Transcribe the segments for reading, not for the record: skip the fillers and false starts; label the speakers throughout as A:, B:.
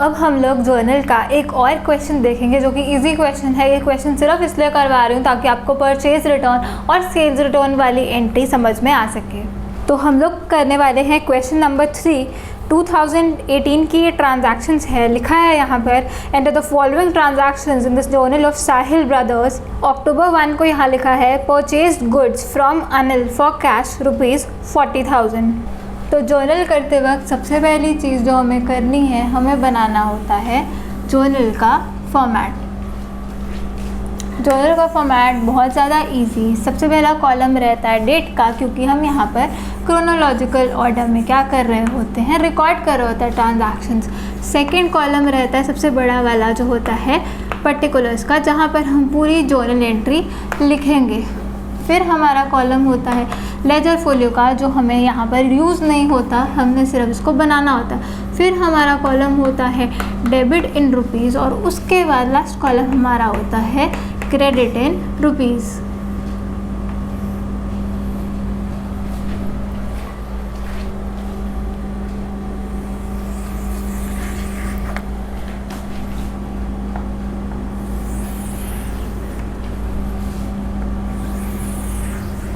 A: अब हम लोग जर्नल का एक और क्वेश्चन देखेंगे जो कि इजी क्वेश्चन है। ये क्वेश्चन सिर्फ इसलिए करवा रही हूँ ताकि आपको परचेज रिटर्न और सेल्स रिटर्न वाली एंट्री समझ में आ सके। तो हम लोग करने वाले हैं क्वेश्चन नंबर 3। 2018 की ये ट्रांजैक्शंस है, लिखा है यहाँ पर enter the following transactions in this journal of Sahil brothers. अक्टूबर 1 को यहाँ लिखा है purchase goods from Anil for cash ₹40,000। तो जर्नल करते वक्त सबसे पहली चीज़ जो हमें करनी है, हमें बनाना होता है जर्नल का फॉर्मेट। जर्नल का फॉर्मेट बहुत ज़्यादा इजी। सबसे पहला कॉलम रहता है डेट का, क्योंकि हम यहाँ पर क्रोनोलॉजिकल ऑर्डर में क्या कर रहे होते हैं, रिकॉर्ड कर रहे होते हैं ट्रांजैक्शंस। सेकंड कॉलम रहता है सबसे बड़ा वाला जो होता है पर्टिकुलर्स का, जहाँ पर हम पूरी जर्नल एंट्री लिखेंगे। फिर हमारा कॉलम होता है लेजर फोलियो का, जो हमें यहाँ पर यूज़ नहीं होता, हमने सिर्फ इसको बनाना होता है। फिर हमारा कॉलम होता है डेबिट इन रुपीज़, और उसके बाद लास्ट कॉलम हमारा होता है क्रेडिट इन रुपीज़।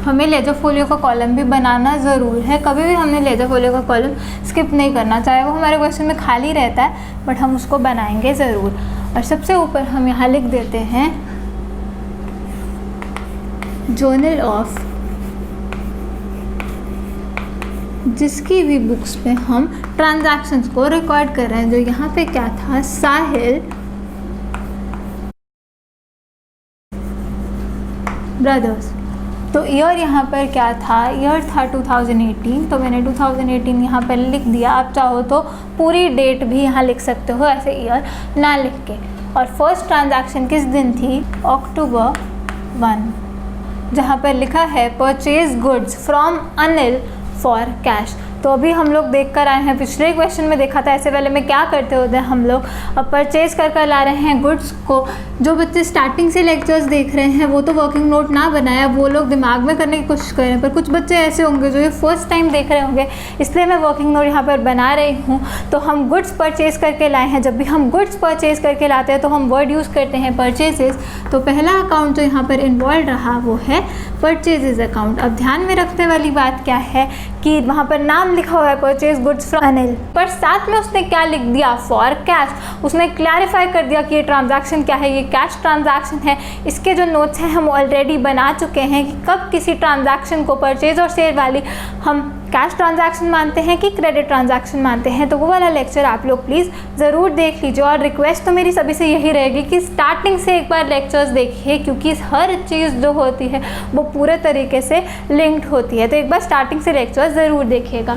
A: हमें लेजर फोलियो का कॉलम भी बनाना ज़रूर है। कभी भी हमने लेजर फोलियो का कॉलम स्किप नहीं करना, चाहे वो हमारे क्वेश्चन में खाली रहता है, बट हम उसको बनाएंगे ज़रूर। और सबसे ऊपर हम यहाँ लिख देते हैं जर्नल ऑफ, जिसकी भी बुक्स पे हम ट्रांजैक्शंस को रिकॉर्ड कर रहे हैं। जो यहाँ पे क्या था, साहिल ब्रदर्स। तो ईयर यहाँ पर क्या था, ईयर था 2018, तो मैंने 2018 यहाँ पर लिख दिया। आप चाहो तो पूरी डेट भी यहाँ लिख सकते हो, ऐसे ईयर ना लिख के। और फर्स्ट ट्रांजैक्शन किस दिन थी, अक्टूबर 1, जहाँ पर लिखा है purchase goods from Anil for cash. तो अभी हम लोग देख कर आए हैं, पिछले क्वेश्चन में देखा था ऐसे वाले में क्या करते होते हैं हम लोग, अब परचेज कर ला रहे हैं गुड्स को। जो बच्चे स्टार्टिंग से लेक्चर्स देख रहे हैं वो तो वर्किंग नोट ना बनाया, वो लोग दिमाग में करने की कोशिश करें, पर कुछ बच्चे ऐसे होंगे जो ये फर्स्ट टाइम देख रहे होंगे, इसलिए मैं वर्किंग नोट यहाँ पर बना रही हूँ। तो हम गुड्स परचेज करके लाए हैं। जब भी हम गुड्स परचेज करके लाते हैं तो हम वर्ड यूज़ करते हैं परचेजेस। तो पहला अकाउंट जो यहाँ पर इन्वॉल्व रहा वो है परचेजेस अकाउंट। अब ध्यान में रखने वाली बात क्या है कि वहाँ पर नाम लिखा हुआ है परचेज गुड्स फ्रॉम अनिल, पर साथ में उसने क्या लिख दिया, फॉर कैश। उसने क्लैरिफाई कर दिया कि ये ट्रांजैक्शन क्या है, ये कैश ट्रांजैक्शन है। इसके जो नोट्स हैं हम ऑलरेडी बना चुके हैं कि कब किसी ट्रांजैक्शन को, परचेज और सेल वाली, हम कैश ट्रांजैक्शन मानते हैं कि क्रेडिट ट्रांजैक्शन मानते हैं। तो वो वाला लेक्चर आप लोग प्लीज़ ज़रूर देख लीजिए। और रिक्वेस्ट तो मेरी सभी से यही रहेगी कि स्टार्टिंग से एक बार लेक्चर्स देखिए, क्योंकि हर चीज़ जो होती है वो पूरे तरीके से लिंक्ड होती है। तो एक बार स्टार्टिंग से लेक्चर्स ज़रूर देखिएगा।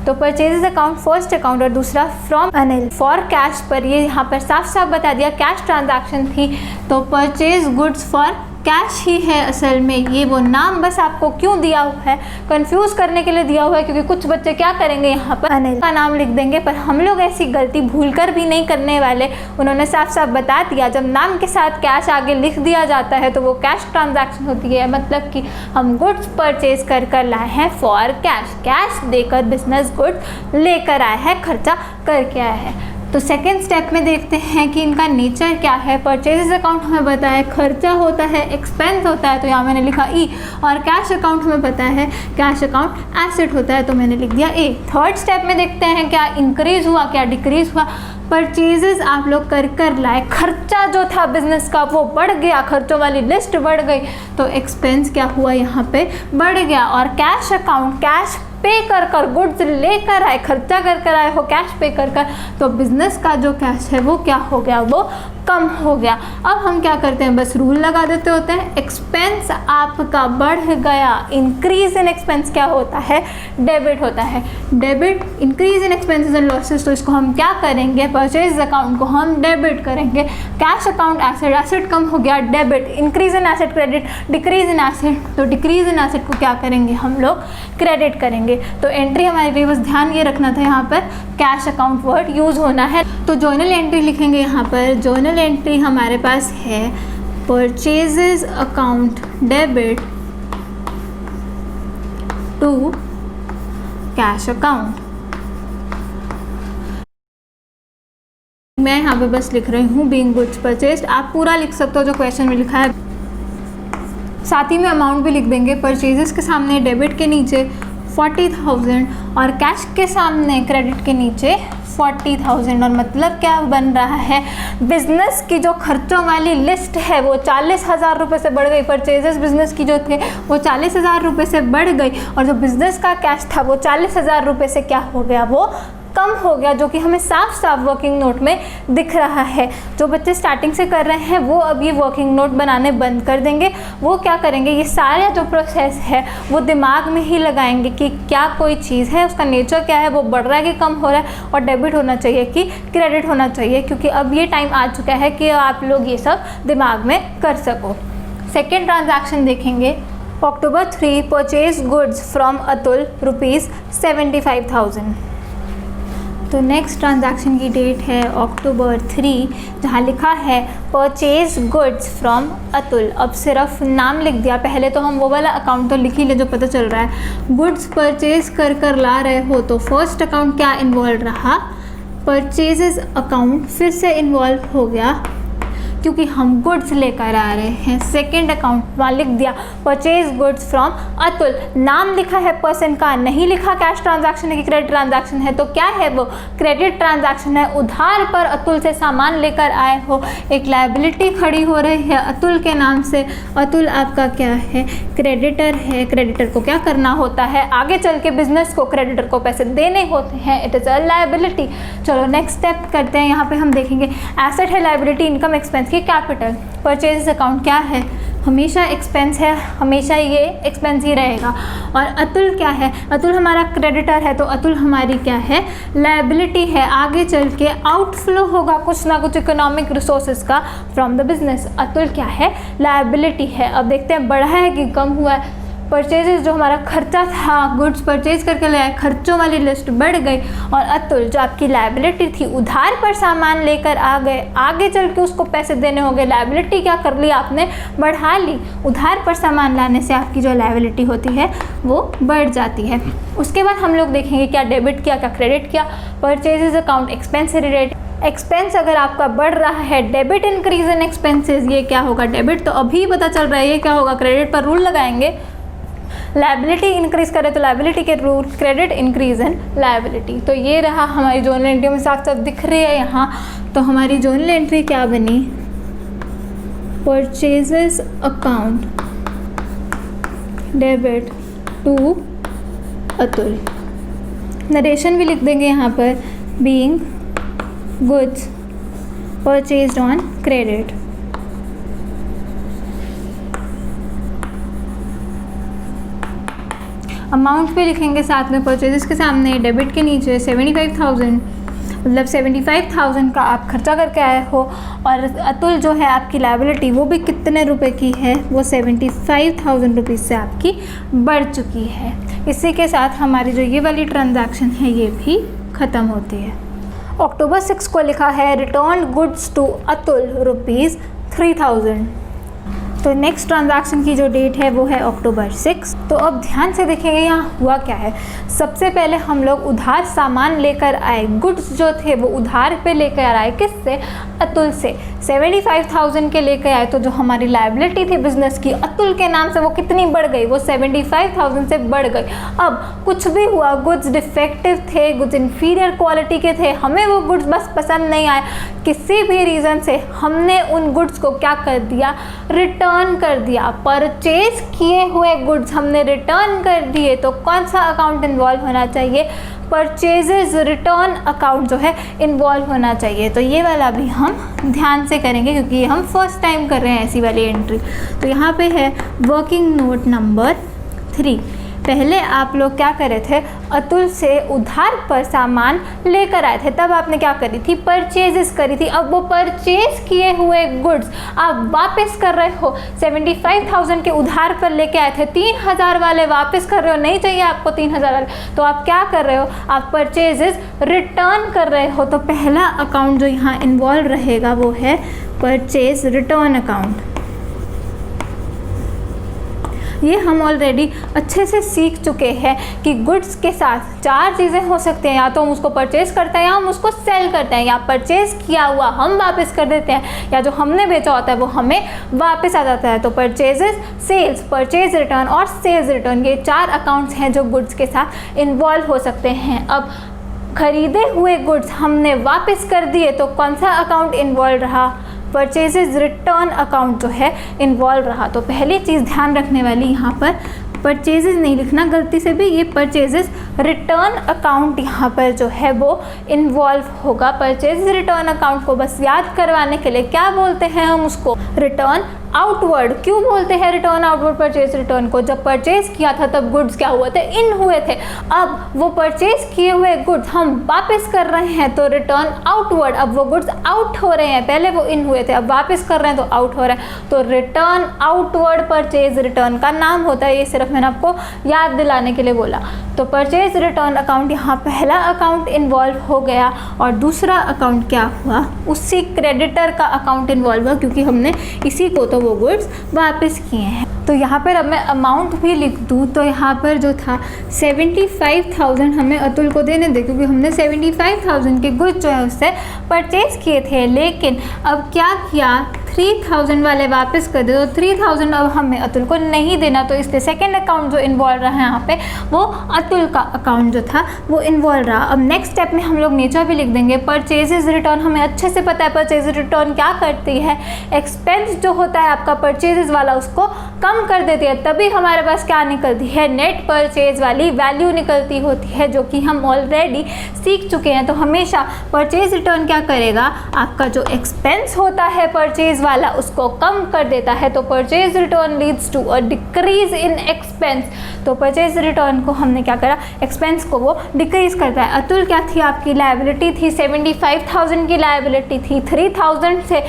A: तो परचेजेस अकाउंट फर्स्ट अकाउंट और दूसरा फ्रॉम अनिल फॉर कैश पर ये यहाँ पर साफ साफ बता दिया कैश ट्रांजैक्शन थी। तो परचेज गुड्स फॉर कैश ही है असल में। ये वो नाम बस आपको क्यों दिया हुआ है, कंफ्यूज करने के लिए दिया हुआ है, क्योंकि कुछ बच्चे क्या करेंगे, यहाँ पर अनिल का नाम लिख देंगे, पर हम लोग ऐसी गलती भूलकर भी नहीं करने वाले। उन्होंने साफ साफ बता दिया, जब नाम के साथ कैश आगे लिख दिया जाता है तो वो कैश ट्रांजैक्शन होती है, मतलब कि हम गुड्स परचेज कर लाए हैं फॉर कैश। कैश देकर बिजनेस गुड्स लेकर आए हैं, खर्चा करके आए हैं। तो सेकेंड स्टेप में देखते हैं कि इनका नेचर क्या है। परचेजेस अकाउंट हमें पता है खर्चा होता है, एक्सपेंस होता है, तो यहाँ मैंने लिखा ई। और कैश अकाउंट हमें पता है कैश अकाउंट एसेट होता है, तो मैंने लिख दिया ए। थर्ड स्टेप में देखते हैं क्या इंक्रीज हुआ, क्या डिक्रीज हुआ। परचेजेस आप लोग कर लाए, खर्चा जो था बिजनेस का वो बढ़ गया, खर्चों वाली लिस्ट बढ़ गई, तो एक्सपेंस क्या हुआ, यहाँ पे बढ़ गया। और कैश अकाउंट, कैश पे कर गुड्स लेकर आए, खर्चा कर आए हो कैश पे कर, तो बिजनेस का जो कैश है वो क्या हो गया, वो कम हो गया। अब हम क्या करते हैं, बस रूल लगा देते होते हैं, एक्सपेंस आपका बढ़ गया। इंक्रीज इन एक्सपेंस क्या होता है, डेबिट होता है। Debit, increase in expenses and losses, तो इसको हम क्या करेंगे, परचेज अकाउंट को हम डेबिट करेंगे। कैश अकाउंट एसेट, एसेट कम हो गया, debit. Increase in asset credit, decrease in asset, तो डिक्रीज इन एसेट को क्या करेंगे, हम लोग क्रेडिट करेंगे। तो एंट्री हमारे लिए बस ध्यान ये रखना था, यहाँ पर कैश अकाउंट वर्ड यूज होना है। तो जर्नल एंट्री लिखेंगे यहाँ पर। जर्नल एंट्री हमारे पास है purchases account debit to cash account. मैं यहाँ पे बस लिख रही हूँ बीइंग गुड्स परचेज्ड, आप पूरा लिख सकते हो जो क्वेश्चन में लिखा है। साथ ही में अमाउंट भी लिख देंगे, परचेजेस के सामने डेबिट के नीचे 40,000 और कैश के सामने क्रेडिट के नीचे 40,000। और मतलब क्या बन रहा है, बिजनेस की जो खर्चों वाली लिस्ट है वो 40,000 रुपये से बढ़ गई, परचेजेस बिजनेस की जो थे वो 40,000 रुपये से बढ़ गई, और जो बिजनेस का कैश था वो 40,000 रुपये से क्या हो गया, वो कम हो गया, जो कि हमें साफ साफ वर्किंग नोट में दिख रहा है। जो बच्चे स्टार्टिंग से कर रहे हैं वो अब ये वर्किंग नोट बनाने बंद कर देंगे। वो क्या करेंगे, ये सारा जो प्रोसेस है वो दिमाग में ही लगाएंगे कि क्या कोई चीज़ है, उसका नेचर क्या है, वो बढ़ रहा है कि कम हो रहा है, और डेबिट होना चाहिए कि क्रेडिट होना चाहिए, क्योंकि अब ये टाइम आ चुका है कि आप लोग ये सब दिमाग में कर सको। सेकेंड ट्रांजैक्शन देखेंगे, October 3 purchase goods from Atul ₹75,000। तो नेक्स्ट ट्रांजैक्शन की डेट है October 3, जहाँ लिखा है परचेज गुड्स फ्रॉम अतुल। अब सिर्फ नाम लिख दिया, पहले तो हम वो वाला अकाउंट तो लिख ही ले जो पता चल रहा है। गुड्स परचेज कर ला रहे हो तो फर्स्ट अकाउंट क्या इन्वॉल्व रहा, परचेजेस अकाउंट फिर से इन्वॉल्व हो गया क्योंकि हम गुड्स लेकर आ रहे हैं। सेकेंड अकाउंट वहाँ लिख दिया परचेज गुड्स फ्रॉम अतुल, नाम लिखा है पर्सन का, नहीं लिखा कैश ट्रांजैक्शन है कि क्रेडिट ट्रांजैक्शन है, तो क्या है वो क्रेडिट ट्रांजैक्शन है। उधार पर अतुल से सामान लेकर आए हो, एक लायबिलिटी खड़ी हो रही है अतुल के नाम से। अतुल आपका क्या है, क्रेडिटर है। क्रेडिटर को क्या करना होता है, आगे चल के बिजनेस को क्रेडिटर को पैसे देने होते हैं, इट इज़ अ लायबिलिटी। चलो नेक्स्ट स्टेप करते हैं, यहाँ पे हम देखेंगे एसेट है, लायबिलिटी, इनकम, एक्सपेंस की कैपिटल। परचेज अकाउंट क्या है, हमेशा एक्सपेंस है, हमेशा ये एक्सपेंस ही रहेगा। और अतुल क्या है, अतुल हमारा क्रेडिटर है, तो अतुल हमारी क्या है, लायबिलिटी है, आगे चल के आउटफ्लो होगा कुछ ना कुछ इकोनॉमिक रिसोर्सेज का फ्रॉम द बिजनेस। अतुल क्या है, लायबिलिटी है। अब देखते हैं बढ़ा है कि कम हुआ है। परचेजेस जो हमारा खर्चा था, गुड्स परचेज करके ले आए, खर्चों वाली लिस्ट बढ़ गई, और अतुल जो आपकी लायबिलिटी थी, उधार पर सामान लेकर आ गए, आगे चल के उसको पैसे देने होंगे, लायबिलिटी क्या कर ली आपने, बढ़ा ली। उधार पर सामान लाने से आपकी जो लायबिलिटी होती है वो बढ़ जाती है। उसके बाद हम लोग देखेंगे क्या डेबिट किया क्या क्रेडिट किया। परचेजेस अकाउंट एक्सपेंस से रिलेटेड, एक्सपेंस अगर आपका बढ़ रहा है, डेबिट इंक्रीज इन एक्सपेंसेस, ये क्या होगा, डेबिट तो अभी पता चल रहा है, ये क्या होगा, क्रेडिट पर रूल लगाएंगे। लायबिलिटी इंक्रीज करे तो लायबिलिटी के rule, credit increase in liability. तो ये रहा हमारी जर्नल एंट्री में साफ साफ दिख रही है यहाँ। तो हमारी जर्नल एंट्री क्या बनी, purchases account debit to Atul. Narration भी लिख देंगे यहाँ पर, being goods purchased on credit. Amount पे लिखेंगे साथ में, परचेजेस के सामने डेबिट के नीचे 75,000, मतलब 75,000 का आप खर्चा करके आए हो, और अतुल जो है आपकी लायबिलिटी वो भी कितने रुपए की है, वो 75,000 रुपीज़ से आपकी बढ़ चुकी है। इसी के साथ हमारी जो ये वाली ट्रांजैक्शन है ये भी ख़त्म होती है। October 6 को लिखा है रिटर्न गुड्स टू अतुल ₹3,000। तो नेक्स्ट ट्रांजैक्शन की जो डेट है वो है October 6। तो अब ध्यान से देखेंगे यहाँ हुआ क्या है। सबसे पहले हम लोग उधार सामान लेकर आए, गुड्स जो थे वो उधार पे लेकर आए, किससे, अतुल से। 75,000 के लेकर आए, तो जो हमारी लायबिलिटी थी बिजनेस की अतुल के नाम से वो कितनी बढ़ गई, वो 75,000 से बढ़ गई। अब कुछ भी हुआ, गुड्स डिफेक्टिव थे, गुड्स इन्फीरियर क्वालिटी के थे, हमें वो गुड्स बस पसंद नहीं आए, किसी भी रीज़न से हमने उन गुड्स को क्या कर दिया, रिटर्न कर दिया। परचेज किए हुए गुड्स हमने रिटर्न कर दिए, तो कौन सा अकाउंट इन्वॉल्व होना चाहिए, परचेजेस रिटर्न अकाउंट जो है इन्वॉल्व होना चाहिए। तो ये वाला भी हम ध्यान से करेंगे क्योंकि ये हम फर्स्ट टाइम कर रहे हैं ऐसी वाली एंट्री। तो यहाँ पे है वर्किंग नोट नंबर 3। पहले आप लोग क्या करे थे, अतुल से उधार पर सामान लेकर आए थे, तब आपने क्या करी थी, परचेजेस करी थी। अब वो परचेज किए हुए गुड्स आप वापस कर रहे हो, 75,000 के उधार पर लेके आए थे, 3,000 वाले वापस कर रहे हो, नहीं चाहिए आपको 3,000 वाले, तो आप क्या कर रहे हो, आप परचेजेस रिटर्न कर रहे हो। तो पहला अकाउंट जो यहाँ इन्वॉल्व रहेगा वो है परचेज रिटर्न अकाउंट। ये हम ऑलरेडी अच्छे से सीख चुके हैं कि गुड्स के साथ 4 चीज़ें हो सकती हैं, या तो हम उसको परचेज करते हैं या हम उसको सेल करते हैं, या परचेज किया हुआ हम वापस कर देते हैं, या जो हमने बेचा होता है वो हमें वापस आ जाता है। तो परचेजेस, सेल्स, परचेज रिटर्न और सेल्स रिटर्न, ये 4 अकाउंट्स हैं जो गुड्स के साथ इन्वॉल्व हो सकते हैं। अब खरीदे हुए गुड्स हमने वापस कर दिए तो कौन सा अकाउंट इन्वॉल्व रहा? परचेजेस रिटर्न अकाउंट जो है इन्वॉल्व रहा। तो पहली चीज़ ध्यान रखने वाली यहाँ पर, परचेजेस नहीं लिखना गलती से भी, ये परचेजेस रिटर्न अकाउंट यहाँ पर जो है वो इन्वॉल्व होगा। परचेज रिटर्न अकाउंट को बस याद करवाने के लिए क्या बोलते हैं हम उसको? Return outward. क्यों बोलते हैं रिटर्न आउटवर्ड परचेज रिटर्न को? जब परचेज किया था तब गुड्स क्या हुए थे? इन हुए थे। अब वो परचेज किए हुए गुड्स हम वापस कर रहे हैं तो रिटर्न आउटवर्ड। अब वो गुड्स आउट हो रहे हैं, पहले वो इन हुए थे, अब वापस कर रहे हैं तो आउट हो रहे हैं, तो रिटर्न आउटवर्ड परचेज रिटर्न का नाम होता है। ये सिर्फ मैंने आपको याद दिलाने के लिए बोला। तो परचेज रिटर्न अकाउंट यहाँ पहला अकाउंट इन्वॉल्व हो गया, और दूसरा अकाउंट क्या हुआ? उसी क्रेडिटर का अकाउंट इन्वॉल्व हुआ, क्योंकि हमने इसी को तो वो गुड्स वापस किए हैं। तो यहाँ पर अब मैं अमाउंट भी लिख दूँ तो यहाँ पर जो था 75,000 हमें अतुल को देने दे, क्योंकि हमने 75,000 के गुड्स जो है उससे परचेज किए थे। लेकिन अब क्या किया? 3,000 वाले वापस कर दे, तो 3,000 अब हमें अतुल को नहीं देना, तो इसलिए सेकेंड अकाउंट जो इन्वॉल्व रहा है यहाँ पे वो अतुल का अकाउंट जो था वो इन्वॉल्व रहा। अब नेक्स्ट स्टेप में हम लोग नीचे भी लिख देंगे परचेजेस रिटर्न। हमें अच्छे से पता है परचेज रिटर्न क्या करती है, एक्सपेंस जो होता है आपका परचेजेस वाला उसको कम कर देती है, तभी हमारे पास क्या निकलती है? नेट परचेज वाली वैल्यू निकलती होती है, जो कि हम ऑलरेडी सीख चुके हैं। तो हमेशा परचेज रिटर्न क्या करेगा? आपका जो एक्सपेंस होता है परचेज वाला उसको कम कर देता है। तो purchase return leads to a decrease in expense. तो परचेज रिटर्न को हमने क्या करा? एक्सपेंस को वो डिक्रीज करता है। अतुल क्या थी? आपकी लायबिलिटी थी 75,000 की लायबिलिटी थी, 3,000 से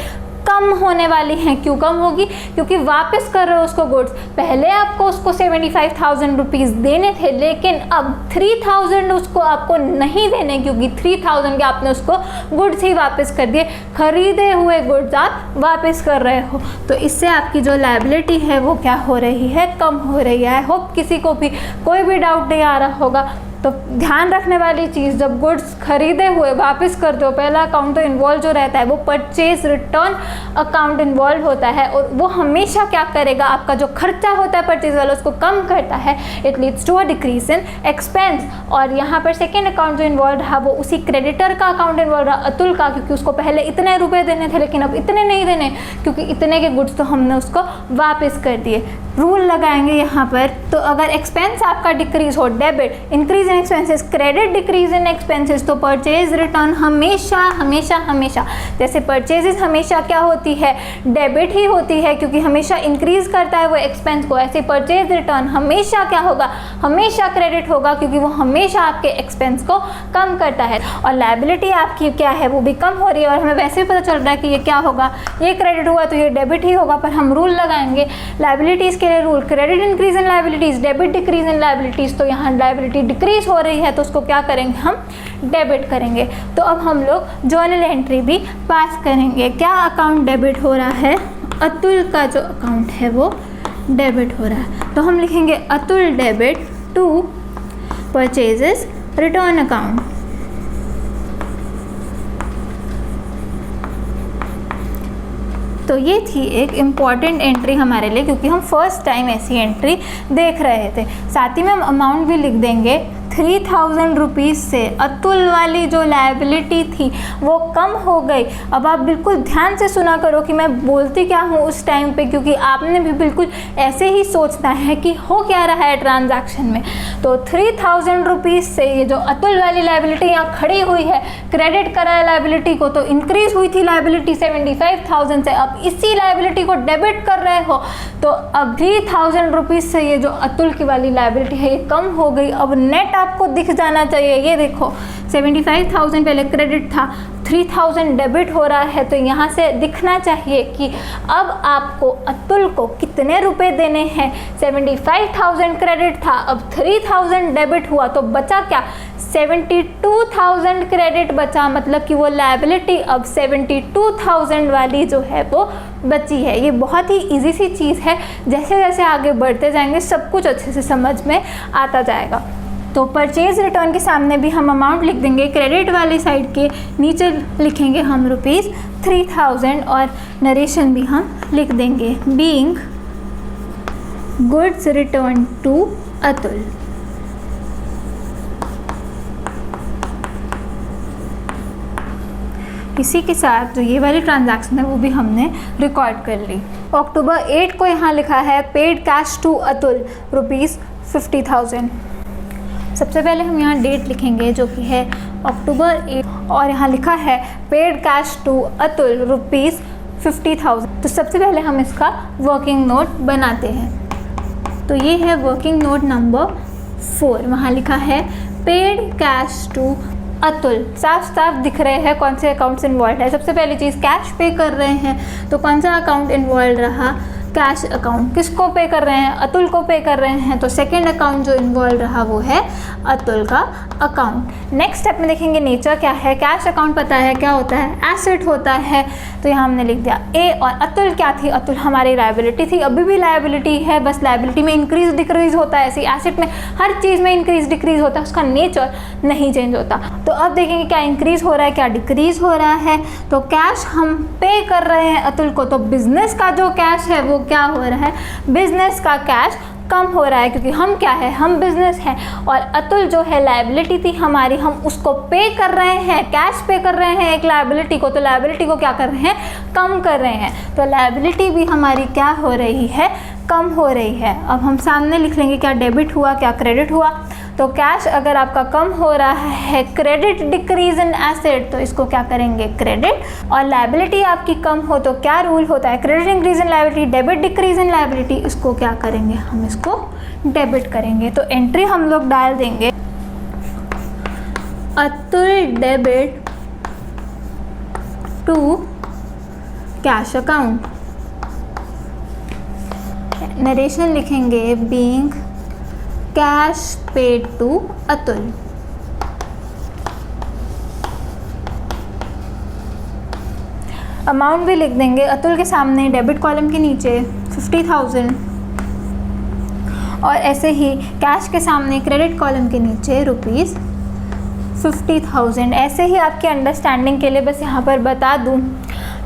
A: कम होने वाली हैं। क्यों कम होगी? क्योंकि वापस कर रहे हो उसको गुड्स। पहले आपको उसको 75,000 रुपीज़ देने थे, लेकिन अब 3,000 उसको आपको नहीं देने, क्योंकि 3,000 के आपने उसको गुड्स ही वापस कर दिए। खरीदे हुए गुड्स आप वापस कर रहे हो, तो इससे आपकी जो लायबिलिटी है वो क्या हो रही है? कम हो रही है। आई होप किसी को भी कोई भी डाउट नहीं आ रहा होगा। तो ध्यान रखने वाली चीज़, जब गुड्स खरीदे हुए वापस कर दो, पहला अकाउंट तो इन्वॉल्व जो रहता है वो परचेज रिटर्न अकाउंट इन्वॉल्व होता है, और वो हमेशा क्या करेगा? आपका जो खर्चा होता है परचेज वाला उसको कम करता है। It leads to a decrease in expense. और यहाँ पर सेकेंड अकाउंट जो इन्वॉल्व रहा वो उसी क्रेडिटर का अकाउंट इन्वॉल्व रहा, अतुल का, क्योंकि उसको पहले इतने रुपये देने थे लेकिन अब इतने नहीं देने, क्योंकि इतने के गुड्स तो हमने उसको वापस कर दिए। रूल लगाएंगे यहाँ पर, तो अगर एक्सपेंस आपका डिक्रीज हो, debit increase in expenses, credit decrease in expenses, तो परचेज रिटर्न हमेशा हमेशा हमेशा, जैसे परचेजेस हमेशा क्या होती है? डेबिट ही होती है, क्योंकि हमेशा इंक्रीज करता है वो एक्सपेंस को। ऐसे परचेज रिटर्न हमेशा क्या होगा? हमेशा क्रेडिट होगा, क्योंकि वो हमेशा आपके एक्सपेंस को कम करता है। और लायबिलिटी आपकी क्या है? वो भी कम हो रही है, और हमें वैसे भी पता चल रहा है कि ये क्या होगा? ये क्रेडिट हुआ तो ये डेबिट ही होगा। पर हम रूल लगाएंगे लायबिलिटीज़ के लिए rule, credit increase in liabilities, debit decrease in liabilities. तो यहाँ लायबिलिटी डिक्रीज हो रही है तो उसको क्या करेंगे? हम डेबिट करेंगे। तो अब हम लोग जर्नल एंट्री भी पास करेंगे। क्या अकाउंट डेबिट हो रहा है? अतुल का जो अकाउंट है वो डेबिट हो रहा है, तो हम लिखेंगे Atul debit to purchases return account. तो ये थी एक इम्पॉर्टेंट एंट्री हमारे लिए, क्योंकि हम फर्स्ट टाइम ऐसी एंट्री देख रहे थे। साथ ही में हम अमाउंट भी लिख देंगे। 3,000 रुपीज़ से अतुल वाली जो लायबिलिटी थी वो कम हो गई। अब आप बिल्कुल ध्यान से सुना करो कि मैं बोलती क्या हूँ उस टाइम पे, क्योंकि आपने भी बिल्कुल ऐसे ही सोचना है कि हो क्या रहा है ट्रांजैक्शन में। तो 3,000 रुपीज़ से ये जो अतुल वाली लायबिलिटी यहाँ खड़ी हुई है, क्रेडिट करा है लायबिलिटी को, तो इंक्रीज हुई थी लायबिलिटी 75,000 से, अब इसी लायबिलिटी को डेबिट कर रहे हो, तो अब 3,000 रुपीज़ से ये जो अतुल की वाली लायबिलिटी है ये कम हो गई। अब नेट आपको दिख जाना चाहिए। ये देखो 75,000 पहले क्रेडिट था, 3,000 डेबिट हो रहा है, तो यहाँ से दिखना चाहिए कि अब आपको अतुल को कितने रुपए देने हैं। 75,000 क्रेडिट था, अब 3,000 डेबिट हुआ, तो बचा क्या? 72,000 क्रेडिट बचा, मतलब कि वो लायबिलिटी अब 72,000 वाली जो है वो बची है। ये बहुत ही इजी सी चीज़ है, जैसे जैसे आगे बढ़ते जाएंगे सब कुछ अच्छे से समझ में आता जाएगा। तो परचेज रिटर्न के सामने भी हम अमाउंट लिख देंगे, क्रेडिट वाली साइड के नीचे लिखेंगे हम ₹3000 और नरेशन भी हम लिख देंगे being goods return to Atul. इसी के साथ जो ये वाली ट्रांजैक्शन है वो भी हमने रिकॉर्ड कर ली। अक्टूबर 8 को यहाँ लिखा है पेड कैश टू अतुल ₹50,000। सबसे पहले हम यहाँ डेट लिखेंगे जो कि है अक्टूबर 8 और यहाँ लिखा है पेड कैश टू अतुल ₹50,000। तो सबसे पहले हम इसका वर्किंग नोट बनाते हैं। तो ये है वर्किंग नोट नंबर 4। वहाँ लिखा है पेड कैश टू अतुल। साफ साफ दिख रहे हैं कौन से अकाउंट्स इन्वॉल्व है। सबसे पहली चीज़ कैश पे कर रहे हैं, तो कौन सा अकाउंट इन्वॉल्व रहा, कैश अकाउंट। किसको पे कर रहे हैं, अतुल को पे कर रहे हैं, तो सेकंड अकाउंट जो इन्वॉल्व रहा वो है अतुल का अकाउंट। नेक्स्ट स्टेप में देखेंगे नेचर क्या है। कैश अकाउंट पता है क्या होता है, एसेट होता है, तो यहाँ हमने लिख दिया ए। और अतुल क्या थी, अतुल हमारी लायबिलिटी थी, अभी भी लायबिलिटी है, बस लायबिलिटी में इंक्रीज डिक्रीज होता है, ऐसी एसेट में हर चीज़ में इंक्रीज डिक्रीज होता है, उसका नेचर नहीं चेंज होता। तो अब देखेंगे क्या इंक्रीज हो रहा है क्या डिक्रीज हो रहा है। तो कैश हम पे कर रहे हैं अतुल को, तो बिजनेस का जो कैश है वो क्या हो रहा है, बिजनेस का कैश कम हो रहा है, क्योंकि हम क्या है, हम बिजनेस हैं। और अतुल जो है लायबिलिटी थी हमारी, हम उसको पे कर रहे हैं, कैश पे कर रहे हैं एक लायबिलिटी को, तो लायबिलिटी को क्या कर रहे हैं, कम कर रहे हैं। तो लायबिलिटी भी हमारी क्या हो रही है, कम हो रही है। अब हम सामने लिख लेंगे क्या डेबिट हुआ क्या क्रेडिट हुआ। तो कैश अगर आपका कम हो रहा है, क्रेडिट डिक्रीज इन एसेट, तो इसको क्या करेंगे क्रेडिट। और लायबिलिटी आपकी कम हो तो क्या रूल होता है, credit increase in liability, debit decrease in liability, इसको क्या करेंगे हम इसको डेबिट करेंगे। तो एंट्री हम लोग डाल देंगे Atul debit to cash account. Narration लिखेंगे being cash paid to Atul. Amount भी लिख देंगे अतुल के सामने, डेबिट कॉलम के नीचे 50,000 और ऐसे ही कैश के सामने क्रेडिट कॉलम के नीचे ₹50,000। ऐसे ही आपके अंडरस्टैंडिंग के लिए बस यहाँ पर बता दूँ,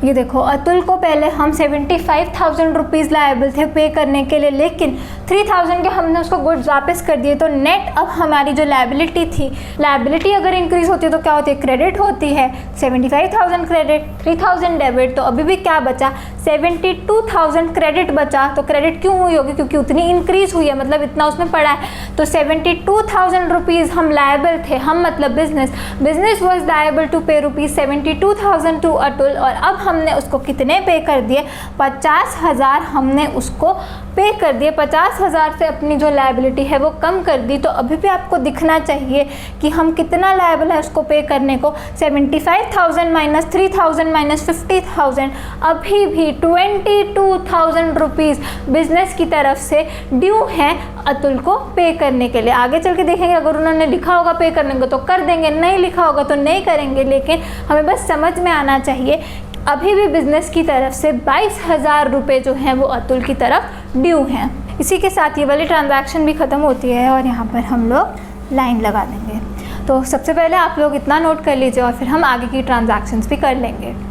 A: ये देखो अतुल को पहले हम 75,000 रुपीज़ लायबल थे पे करने के लिए, लेकिन 3,000 के हमने उसको गुड्स वापस कर दिए। तो नेट अब हमारी जो लायबिलिटी थी, लायबिलिटी अगर इंक्रीज होती है तो क्या होती है, क्रेडिट होती है। 75,000 क्रेडिट, 3,000 डेबिट, तो अभी भी क्या बचा, 72,000 क्रेडिट बचा। तो क्रेडिट क्यों हुई होगी, क्योंकि उतनी इंक्रीज हुई है, मतलब इतना उसमें पड़ा है। तो 72,000 रुपीज़ हम लायबल थे, हम मतलब बिजनेस वॉज लायबल टू पे ₹72,000 टू अतुल। और अब हमने उसको कितने पे कर दिए, 50,000 हमने उसको पे कर दिए। 50,000 से अपनी जो लायबिलिटी है वो कम कर दी। तो अभी भी आपको दिखना चाहिए कि हम कितना लायबल है उसको पे करने को। 75,000 माइनस 3,000 माइनस 50,000, अभी भी 22,000 रुपीज़ बिजनेस की तरफ से ड्यू है अतुल को पे करने के लिए। आगे चल के देखेंगे, अगर उन्होंने लिखा होगा पे करने को तो कर देंगे, नहीं लिखा होगा तो नहीं करेंगे। लेकिन हमें बस समझ में आना चाहिए अभी भी बिजनेस की तरफ से 22,000 रुपये जो हैं वो अतुल की तरफ ड्यू हैं। इसी के साथ ये वाली ट्रांजैक्शन भी ख़त्म होती है और यहाँ पर हम लोग लाइन लगा देंगे। तो सबसे पहले आप लोग इतना नोट कर लीजिए और फिर हम आगे की ट्रांजैक्शंस भी कर लेंगे।